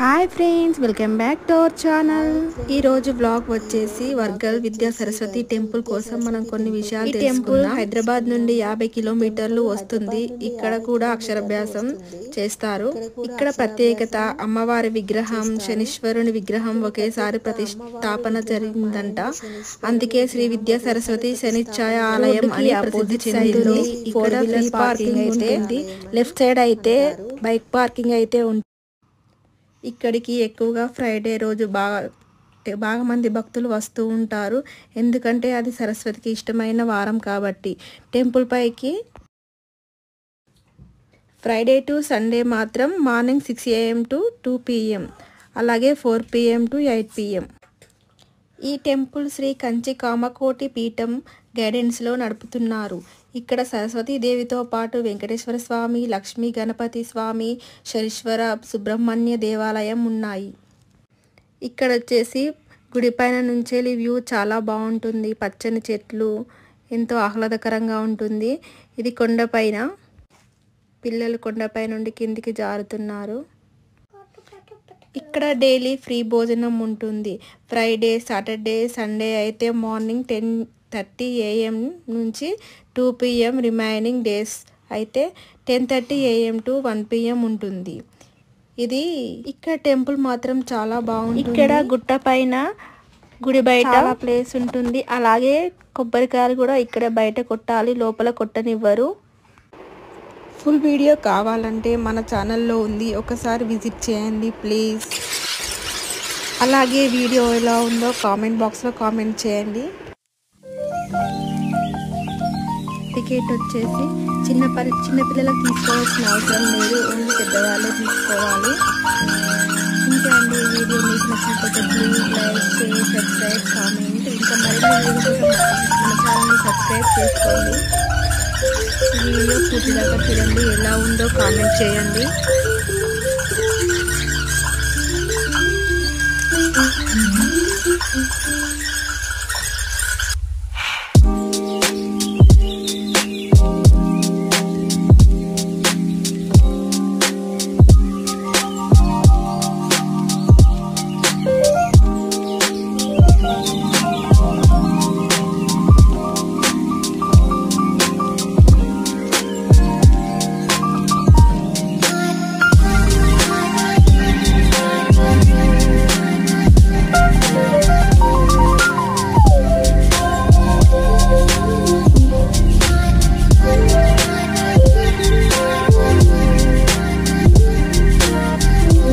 Hi friends, welcome back to our channel. ఈ రోజు blog వచ్చేసి వర్గల్ విద్యా సరస్వతి టెంపుల్ కోసం మనం కొన్ని విషయాలు తెలుసుకుందాం. ఈ టెంపుల్ హైదరాబాద్ నుండి 50 కిలోమీటర్లు వస్తుంది. ఇక్కడ కూడా అక్షరాభ్యాసం చేస్తారు. ఇక్కడ ప్రత్యేకత అమ్మవారి విగ్రహం, శనీశ్వరుని విగ్రహం ఒకేసారి ప్రతిష్టాపన జరిగిందంట. అందుకే శ్రీ విద్యా సరస్వతి శనిఛాయ ఆలయం అని ప్రసిద్ధి చెందింది. ఇక్కడ ఫ్రీ పార్కింగ్ అయితే, లెఫ్ట్ సైడ్ అయితే బైక్ పార్కింగ్ అయితే ఉంటుంది. ఇక్కడికి ఎక్కువగా ఫ్రైడే రోజు బాగా మంది భక్తులు వస్తూ ఉంటారు. ఎందుకంటే అది సరస్వతికి ఇష్టమైన వారం కాబట్టి. టెంపుల్ పైకి ఫ్రైడే టు సండే మాత్రం మార్నింగ్ 6 AM to 2 PM, అలాగే 4 PM to 8 PM. ఈ టెంపుల్ శ్రీ కంచి కామకోటి పీఠం గైడెన్స్లో నడుపుతున్నారు. ఇక్కడ సరస్వతీదేవితో పాటు వెంకటేశ్వర స్వామి, లక్ష్మీ గణపతి స్వామి, శనీశ్వర సుబ్రహ్మణ్య దేవాలయం ఉన్నాయి. ఇక్కడ వచ్చేసి గుడిపైన నుంచి వ్యూ చాలా బాగుంటుంది. పచ్చని చెట్లు, ఎంతో ఆహ్లాదకరంగా ఉంటుంది. ఇది కొండపైన, పిల్లలు కొండపై నుండి కిందికి జారుతున్నారు. ఇక్కడ డైలీ ఫ్రీ భోజనం ఉంటుంది. ఫ్రైడే, సాటర్డే, సండే అయితే మార్నింగ్ 10:30 AM నుంచి 2 PM, రిమైనింగ్ డేస్ అయితే 10:30 AM to 1 PM ఉంటుంది. ఇక్కడ టెంపుల్ మాత్రం చాలా బాగుంటుంది. ఇక్కడ గుట్ట పైన గుడి బయట ప్లేస్ ఉంటుంది. అలాగే కొబ్బరికాయలు కూడా ఇక్కడ బయట కొట్టాలి, లోపల కొట్టనివ్వరు. ఫుల్ వీడియో కావాలంటే మన ఛానల్లో ఉంది, ఒకసారి విజిట్ చేయండి ప్లీజ్. అలాగే వీడియో ఎలా ఉందో కామెంట్ బాక్స్లో కామెంట్ చేయండి. టికెట్ వచ్చేసి చిన్నపిల్లలకు తీసుకోవాల్సిన అవసరం లేదు, ఓన్లీ పెద్దవాళ్ళే తీసుకోవాలి. ఇంకా అండి, ఈ వీడియో మీకు నచ్చినట్లయితే please like, share, subscribe, comment. ఇంకా మరిన్ని వీడియో కోసం మన ఛానల్ని సబ్స్క్రైబ్ చేసుకోండి. ఈ వీడియో పూర్తిగా చూడండి, ఎలా ఉందో కామెంట్ చేయండి.